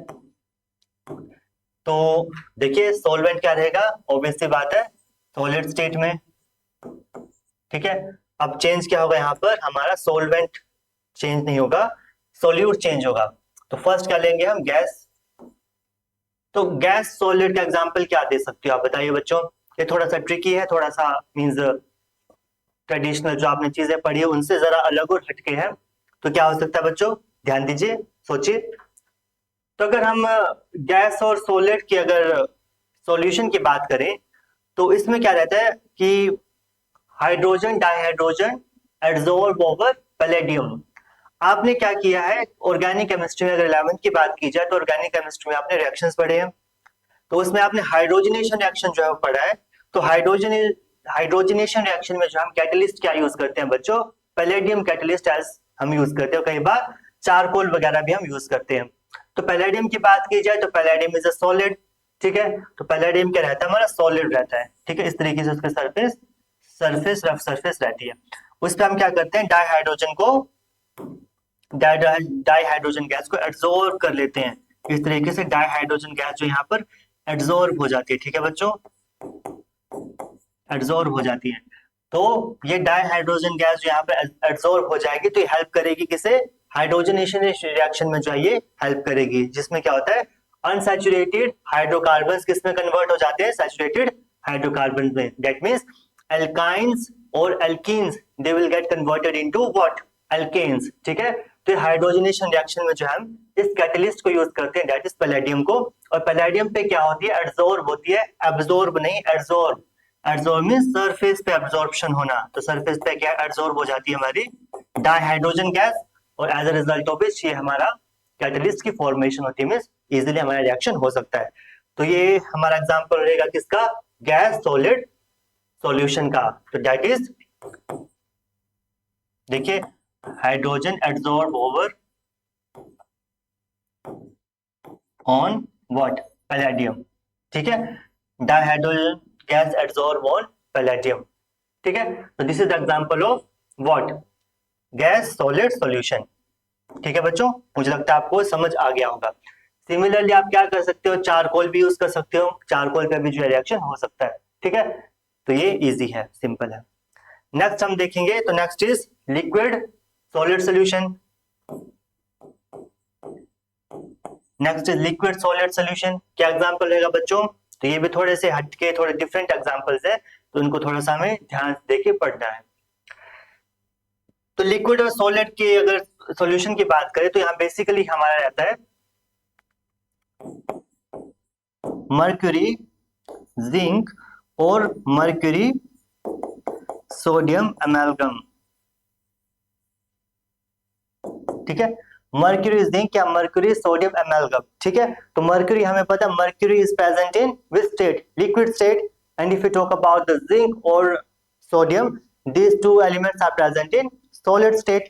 तो देखिए सॉल्वेंट क्या रहेगा, ऑब्वियस सी बात है सॉलिड स्टेट में। ठीक है, अब चेंज क्या होगा, यहाँ पर हमारा सॉल्वेंट चेंज नहीं होगा, सॉल्यूट चेंज होगा। तो फर्स्ट क्या लेंगे हम, गैस। तो गैस सॉलिड का एग्जांपल क्या दे सकते हो आप बताइए बच्चों, ये थोड़ा सा ट्रिकी है, थोड़ा सा मींस ट्रेडिशनल जो आपने चीजें पढ़ी है उनसे जरा अलग और हटके है। तो क्या हो सकता है बच्चों, ध्यान दीजिए, सोचिए। तो अगर हम गैस और सॉलिड की अगर सॉल्यूशन की बात करें, तो इसमें क्या रहता है कि hydrogen dihydrogen adsorb over palladium. आपने क्या किया है ऑर्गेनिक केमिस्ट्री में, अगर 11th की बात की जाए तो ऑर्गेनिक केमिस्ट्री में आपने रिएक्शंस पढ़े हैं, तो उसमें आपने हाइड्रोजनेशन रिएक्शन जो है वो पढ़ा है। तो हाइड्रोजनेशन रिएक्शन में जो हम कैटलिस्ट क्या यूज करते हैं बच्चों, पैलेडियम कैटलिस्ट एज हम यूज करते हैं, कई बार चारकोल वगैरह भी हम यूज करते हैं। तो पैलेडियम की बात की जाए तो पैलेडियम इज अ सॉलिड। ठीक है, तो पैलेडियम क्या रहता है, हमारा सॉलिड रहता है। ठीक है, इस तरीके से उसके रफ सरफेस रहती है। उस पर हम क्या करते हैं, डाइहाइड्रोजन को, डाइहाइड्रोजन गैस को एब्जॉर्ब कर लेते हैं। इस तरीके से डाइहाइड्रोजन गैस जो यहाँ पर एब्जॉर्ब हो जाती है। ठीक है बच्चों, एब्जॉर्ब हो जाती है। तो ये डाइहाइड्रोजन गैस जो यहाँ पे एब्जॉर्ब हो जाएगी तो ये हेल्प करेगी किसे, हाइड्रोजनेशन रिएक्शन में जो है ये हेल्प करेगी, जिसमें क्या होता है अनसैचुरेटेड हाइड्रोकार्बन किस में कन्वर्ट हो जाते हैं, सैचुरेटेड हाइड्रोकार्बन में। दैट मींस एल्काइंस और alkenes they will get converted into what, alkanes. ठीक है, तो हाइड्रोजनेशन रिएक्शन में जो हम इस कैटलिस्ट को यूज करते हैं, दैट इज पैलेडियम को। और पैलेडियम पे क्या होती है, एब्जॉर्ब होती है, एब्जॉर्ब नहीं एब्जॉर्ब। एब्जॉर्ब मींस सरफेस पे एब्जॉर्प्शन होना, तो सरफेस पे क्या एब्जॉर्ब हो जाती है हमारी डाइहाइड्रोजन गैस, और as a result of which ये हमारा कैटलिस्ट की फॉर्मेशन होती है, मींस इजीली हमारा रिएक्शन हो सकता है। तो ये हमारा एग्जांपल रहेगा किसका, गैस सॉलिड सॉल्यूशन का। तो दैट इज, देखिए hydrogen absorb over on what, palladium. ठीक है, dihydrogen gas absorb on palladium. ठीक है, तो this is the example of what, gas solid solution. ठीक है बच्चों, मुझे लगता है आपको समझ आ गया होगा। सिमिलरली आप क्या कर सकते हो, चारकोल भी यूज कर सकते हो, चारकोल का भी जो रिएक्शन हो सकता है। ठीक है, तो ये इजी है, सिंपल है। नेक्स्ट हम देखेंगे, तो next is liquid solid solution. Next is liquid solid solution. क्या एग्जांपल रहेगा बच्चों, तो ये भी थोड़े से हटके थोड़े डिफरेंट एग्जांपल्स है, तो उनको थोड़ा सा हमें ध्यान देके पढ़ना है। तो लिक्विड और सॉलिड की अगर सॉल्यूशन की बात करें तो यहाँ बेसिकली हमारा रहता है मर्क्यूरी, जिंक और मर्क्यूरी सोडियम अमेलगम। ठीक है, मर्क्यूरी जिंक या मर्क्यूरी सोडियम अमेलगम। ठीक है, तो मर्क्यूरी हमें पता है mercury is present in which state, liquid state, and if you talk about the zinc और sodium, these two elements are present in solid state।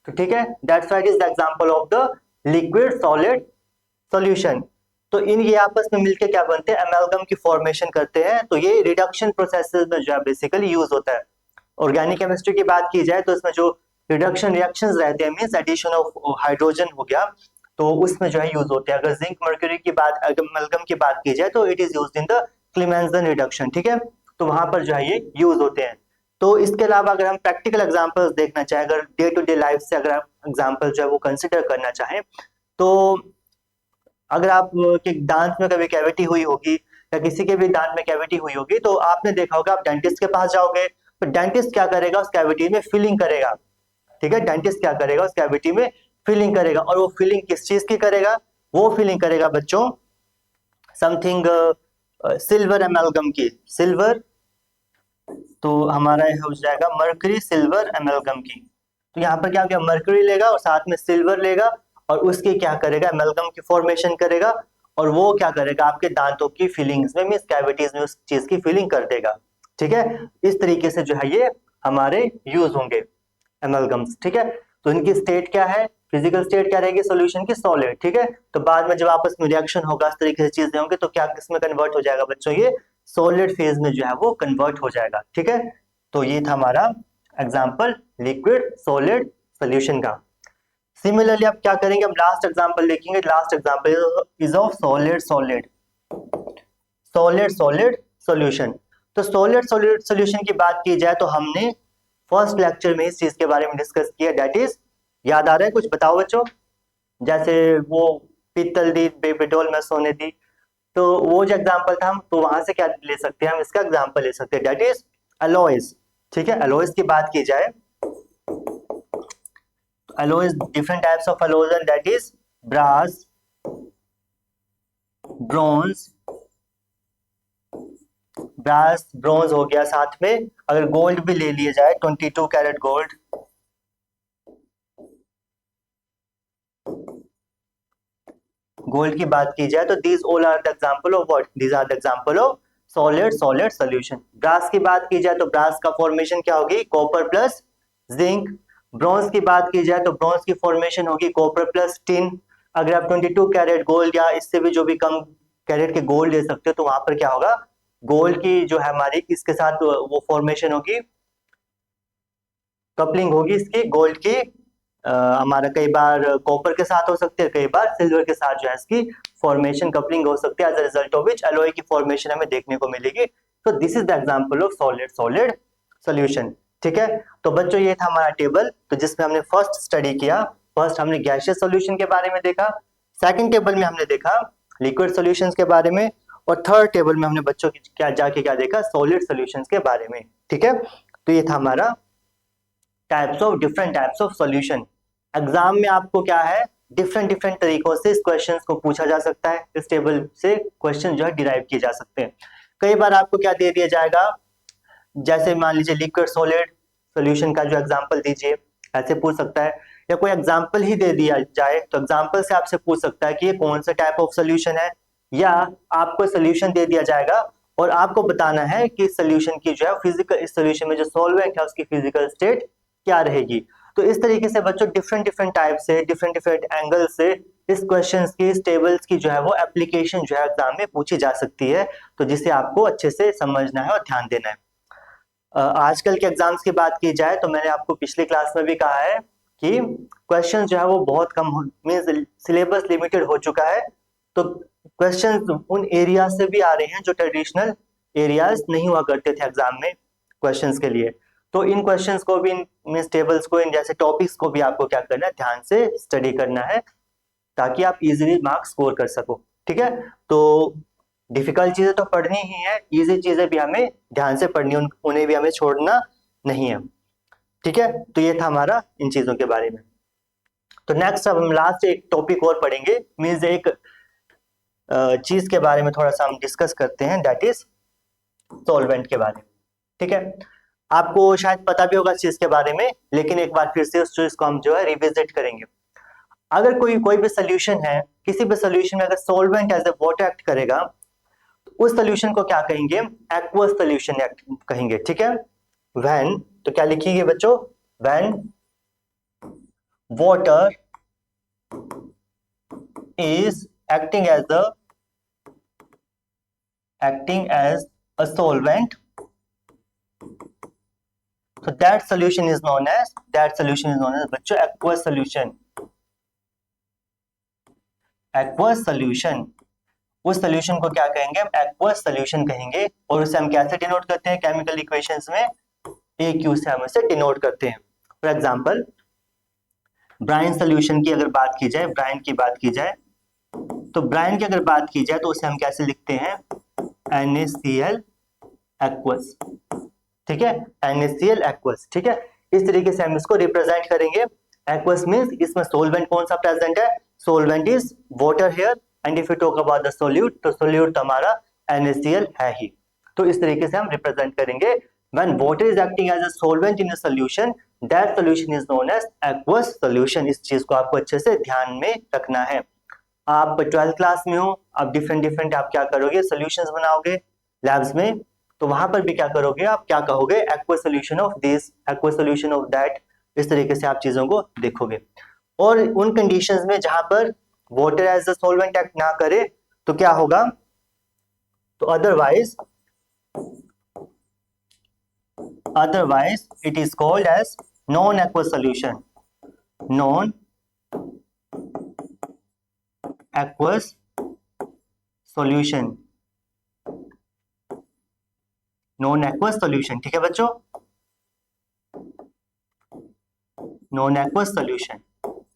तो ठीक है, that's why it is the example of the liquid solid solution। तो इन ये आपस में मिलके क्या बनते हैं, अमेलगम की फॉर्मेशन करते हैं। तो ये रिडक्शन प्रोसेसेस में जो है बेसिकली यूज होता है। ऑर्गेनिक केमिस्ट्री की बात की जाए तो इसमें जो रिडक्शन रिएक्शंस रहते हैं, मींस एडिशन ऑफ हाइड्रोजन हो गया, तो उसमें जो है यूज होते हैं। अगर जिंक मर्क्यूरी की बात, अमेलगम की बात की जाए तो it is used in the क्लीमेंसन reduction. ठीक है, तो वहां पर जो है ये यूज होते हैं। तो इसके अलावा अगर हम प्रैक्टिकल एग्जांपल्स देखना चाहें, अगर डे टू डे लाइफ से अगर आप एग्जांपल जो है वो कंसिडर करना चाहें, तो अगर आप के दांत में कभी कैविटी हुई होगी या किसी के भी दांत में कैविटी हुई होगी, तो आपने देखा होगा आप डेंटिस्ट के पास जाओगे, तो डेंटिस्ट क्या करेगा, उस कैविटी में फिलिंग करेगा। ठीक है, डेंटिस्ट क्या करेगा, उस कैविटी में फिलिंग करेगा। और वो फिलिंग किस चीज की करेगा, वो फिलिंग करेगा बच्चों समथिंग सिल्वर एमेलगम की, सिल्वर, तो हमारा हो जाएगा मर्करी सिल्वर एमेलगम की। तो यहाँ पर क्या क्या, मर्करी लेगा और साथ में सिल्वर लेगा और उसकी क्या करेगा, एमेलगम की फॉर्मेशन करेगा, और वो क्या करेगा, आपके दांतों की फिलिंग्स में, मींस कैविटीज में उस चीज की फिलिंग कर देगा। ठीक है, इस तरीके से जो है ये हमारे यूज होंगे एमेलगम्स। ठीक है, तो इनकी स्टेट क्या है, फिजिकल स्टेट क्या रहेगी सॉल्यूशन की, सॉलिड। ठीक है, तो बाद में जब आपस में रिएक्शन होगा, इस तरीके से चीजें होंगे, तो क्या किसमें कन्वर्ट हो जाएगा बच्चों, ये सॉलिड फेज में जो है वो कन्वर्ट हो जाएगा। ठीक है, तो ये था हमारा एग्जांपल लिक्विड सॉलिड सॉल्यूशन का। सिमिलरली आप क्या करेंगे, हम लास्ट एग्जांपल देखेंगे। Last example is of solid solid, solid solid solution. तो सॉलिड सॉलिड सॉल्यूशन की बात की जाए तो हमने फर्स्ट लेक्चर में इस चीज के बारे में डिस्कस किया, दैट इज, याद आ रहा है कुछ, बताओ बच्चों। जैसे वो पीतल दी बेबीडोल में सोने दी, तो वो जो एग्जांपल था, हम तो वहां से क्या ले सकते हैं, हम इसका एग्जांपल ले सकते हैं, दैट इज अलॉयज। ठीक है, अलॉयज की बात की जाए, alloys, different types of alloys, and that is brass, bronze, brass bronze हो गया, साथ में अगर गोल्ड भी ले लिया जाए 22 कैरेट गोल्ड, गोल्ड की बात की जाए तो these all are the example of what, these are the example of solid solid solution. Brass की बात की जाए तो ब्रास का फॉर्मेशन क्या होगी, कॉपर प्लस जिंक। ब्रॉन्ज की बात की जाए तो ब्रॉन्ज की फॉर्मेशन होगी कॉपर प्लस टिन। अगर आप 22 कैरेट गोल्ड या इससे भी जो भी कम कैरेट के गोल्ड ले सकते हो, तो वहां पर क्या होगा, गोल्ड की जो है हमारी इसके साथ वो फॉर्मेशन होगी, कपलिंग होगी इसकी गोल्ड की, हमारा कई बार कॉपर के साथ हो सकती है, कई बार सिल्वर के साथ जो है इसकी फॉर्मेशन कपलिंग हो सकती है, as a result of which alloy की फॉर्मेशन हमें देखने को मिलेगी। तो this is the example of solid solid solution. ठीक है, तो बच्चों ये था हमारा टेबल, तो जिसमें हमने फर्स्ट स्टडी किया, फर्स्ट हमने गैसियस सॉल्यूशन के बारे में देखा, सेकंड टेबल में हमने देखा लिक्विड सॉल्यूशंस के बारे में, और थर्ड टेबल में हमने बच्चों की क्या जाके क्या देखा, सॉलिड सॉल्यूशंस के बारे में। ठीक है, तो ये था हमारा types of, different types of solution. Exam में आपको क्या है, डिफरेंट डिफरेंट तरीकों से इस क्वेश्चन को पूछा जा सकता है, इस टेबल से क्वेश्चन जो है डिराइव किए जा सकते हैं। कई बार आपको क्या दे दिया जाएगा, जैसे मान लीजिए लिक्विड सॉलिड सॉल्यूशन का जो एग्जांपल दीजिए, ऐसे पूछ सकता है, या कोई एग्जांपल ही दे दिया जाए तो एग्जांपल से आपसे पूछ सकता है कि ये कौन सा टाइप ऑफ सॉल्यूशन है, या आपको सॉल्यूशन दे दिया जाएगा और आपको बताना है कि सॉल्यूशन की जो है फिजिकल, इस सॉल्यूशन में जो सॉल्वेंट है उसकी फिजिकल स्टेट क्या रहेगी। तो इस तरीके से बच्चों डिफरेंट डिफरेंट टाइप से, डिफरेंट डिफरेंट एंगल से इस क्वेश्चंस की, इस टेबल्स की जो है वो एप्लीकेशन जो है एग्जाम में पूछी जा सकती है, तो जिसे आपको अच्छे से समझना है और ध्यान देना है। आजकल के एग्जाम्स की बात की जाए तो मैंने आपको पिछली क्लास में भी कहा है कि क्वेश्चन जो है वो बहुत कम मीन्स सिलेबस लिमिटेड हो चुका है, तो क्वेश्चन उन एरिया से भी आ रहे हैं जो ट्रेडिशनल एरियाज नहीं हुआ करते थे एग्जाम में क्वेश्चंस के लिए। तो इन क्वेश्चंस को भी, इन मीन्स टेबल्स को, इन जैसे टॉपिक्स को भी आपको क्या करना है, ध्यान से स्टडी करना है, ताकि आप इजीली मार्क्स स्कोर कर सको। ठीक है, तो डिफिकल्ट चीजें तो पढ़नी ही है, इजी चीजें भी हमें ध्यान से पढ़नी, उन्हें भी हमें छोड़ना नहीं है। ठीक है, तो ये था हमारा इन चीजों के बारे में। तो नेक्स्ट अब हम लास्ट एक टॉपिक और पढ़ेंगे, मीन्स एक चीज के बारे में थोड़ा सा हम डिस्कस करते हैं, दैट इज सॉल्वेंट के बारे में। ठीक है, आपको शायद पता भी होगा इस चीज के बारे में, लेकिन एक बार फिर से उस चीज को हम जो है रिविजिट करेंगे। अगर कोई भी सोल्यूशन है, किसी भी सोल्यूशन में अगर solvent as a water act करेगा, तो उस सोल्यूशन को क्या कहेंगे, एक्वस सोल्यूशन कहेंगे। ठीक है, व्हेन, तो क्या लिखिए बच्चों, when water is acting as a solvent, so that solution is known as बच्चों aqueous solution। aqueous solution, उस सोल्यूशन को क्या कहेंगे, हम aqueous solution कहेंगे, और उसे हम कैसे डिनोट करते हैं केमिकल इक्वेशंस में, AQ से हम इसे डिनोट करते हैं। फॉर एग्जांपल ब्राइन सोल्यूशन की अगर बात की जाए, ब्राइन की बात की जाए, तो ब्राइन की अगर बात की जाए तो उसे हम कैसे लिखते हैं, NaCl aqueous। ठीक है, NaCl aqueous। ठीक है, इस तरीके से हम इसको रिप्रेजेंट करेंगे। aqueous मींस इसमें सोलवेंट कौन सा प्रेजेंट है, solvent is water here, and if you talk about the solute, तो सोल्यूट तो हमारा NaCl है ही। तो इस तरीके से हम रिप्रेजेंट करेंगे, when water is acting as a solvent in a solution, that solution is known as aqueous solution। इस चीज को आपको अच्छे से ध्यान में रखना है। आप 12th क्लास में हो, आप डिफरेंट आप क्या करोगे, सॉल्यूशंस बनाओगे लैब्स में, तो वहां पर भी क्या करोगे, आप क्या कहोगे, aqueous solution of this, aqueous solution of that, इस तरीके से आप चीजों को देखोगे। और उन कंडीशंस में जहां पर water as a solvent act ना करे तो क्या होगा, तो otherwise it is called as non aqueous solution, non aqueous solution, non aqueous solution. ठीक है बच्चों, नॉन एक्वस सॉल्यूशन।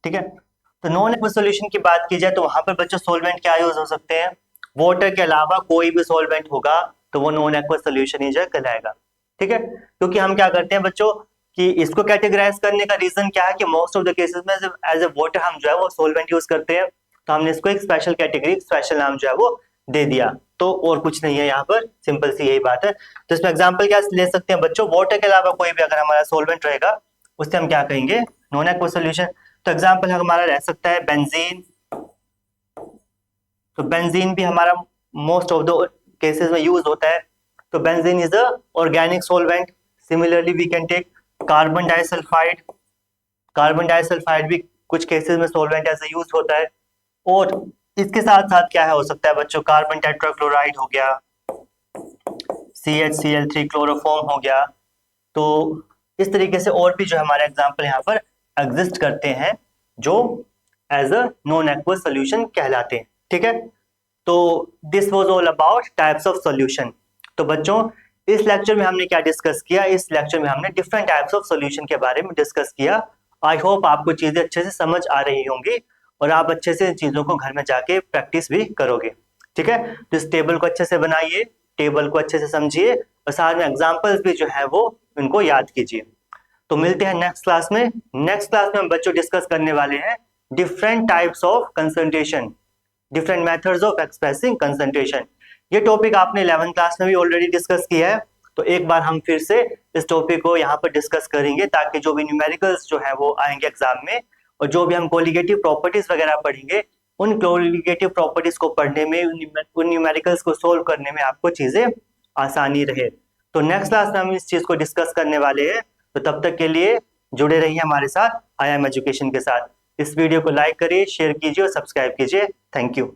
ठीक है, तो नॉन एक्वस सॉल्यूशन की बात की जाए तो वहां पर बच्चों सॉल्वेंट क्या यूज हो सकते हैं, वाटर के अलावा कोई भी सॉल्वेंट होगा तो वो नॉन एक्वस सॉल्यूशन ही जो है कहलाएगा। ठीक है, क्योंकि हम क्या करते हैं बच्चों कि इसको कैटेगराइज करने का रीजन क्या है कि मोस्ट ऑफ द केसेस में एज ए वाटर हम जो है वो सॉल्वेंट यूज करते हैं, तो हमने इसको एक स्पेशल कैटेगरी, स्पेशल नाम जो है वो दे दिया, तो और कुछ नहीं है यहाँ पर, सिंपल सी यही बात है। तो इसमें एग्जांपल क्या ले सकते हैं बच्चों, वाटर के अलावा कोई भी अगर हमारा सॉल्वेंट रहेगा उससे हम क्या कहेंगे, नॉन एक्वस सॉल्यूशन। तो एग्जांपल हमारा रह सकता है बेंजीन, तो बेंजीन भी हमारा मोस्ट ऑफ द केसेस में यूज होता है, तो benzene is a organic solvent. Similarly we can take carbon disulphide, carbon disulphide भी कुछ केसेस में सॉल्वेंट ऐसे यूज होता है। और इसके साथ साथ क्या है हो सकता है बच्चों, कार्बन टेट्राक्लोराइड हो गया, CHCl3 क्लोरोफॉर्म हो गया, तो इस तरीके से और भी जो हमारे एग्जांपल यहाँ पर एग्जिस्ट करते हैं जो as a non aqueous solution कहलाते हैं। ठीक है, तो this was all about types of solution. तो बच्चों इस लेक्चर में हमने क्या डिस्कस किया, इस लेक्चर में हमने डिफरेंट टाइप्स ऑफ सॉल्यूशन के बारे में डिस्कस किया। आई होप आपको चीजें अच्छे से समझ आ रही होंगी और आप अच्छे से इन चीजों को घर में जाके प्रैक्टिस भी करोगे। ठीक है, तो इस टेबल को अच्छे से बनाइए, टेबल को अच्छे से समझिए और साथ में एग्जाम्पल्स भी जो है वो उनको याद कीजिए। तो मिलते हैं नेक्स्ट क्लास में। नेक्स्ट क्लास में हम बच्चों डिस्कस करने वाले हैं different types of concentration, different methods of expressing concentration. ये टॉपिक आपने 11th क्लास में भी ऑलरेडी डिस्कस किया है, तो एक बार हम फिर से इस टॉपिक को यहाँ पर डिस्कस करेंगे, ताकि जो भी न्यूमेरिकल्स जो है वो आएंगे एग्जाम में, और जो भी हम कोलिगेटिव प्रॉपर्टीज वगैरह पढ़ेंगे, उन कोलिगेटिव प्रॉपर्टीज को पढ़ने में, उन न्यूमेरिकल्स को सोल्व करने में आपको चीजें आसानी रहे। तो नेक्स्ट क्लास में हम इस चीज को डिस्कस करने वाले हैं, तो तब तक के लिए जुड़े रहिए हमारे साथ आई एम एजुकेशन के साथ। इस वीडियो को लाइक करिए, शेयर कीजिए और सब्सक्राइब कीजिए। Thank you.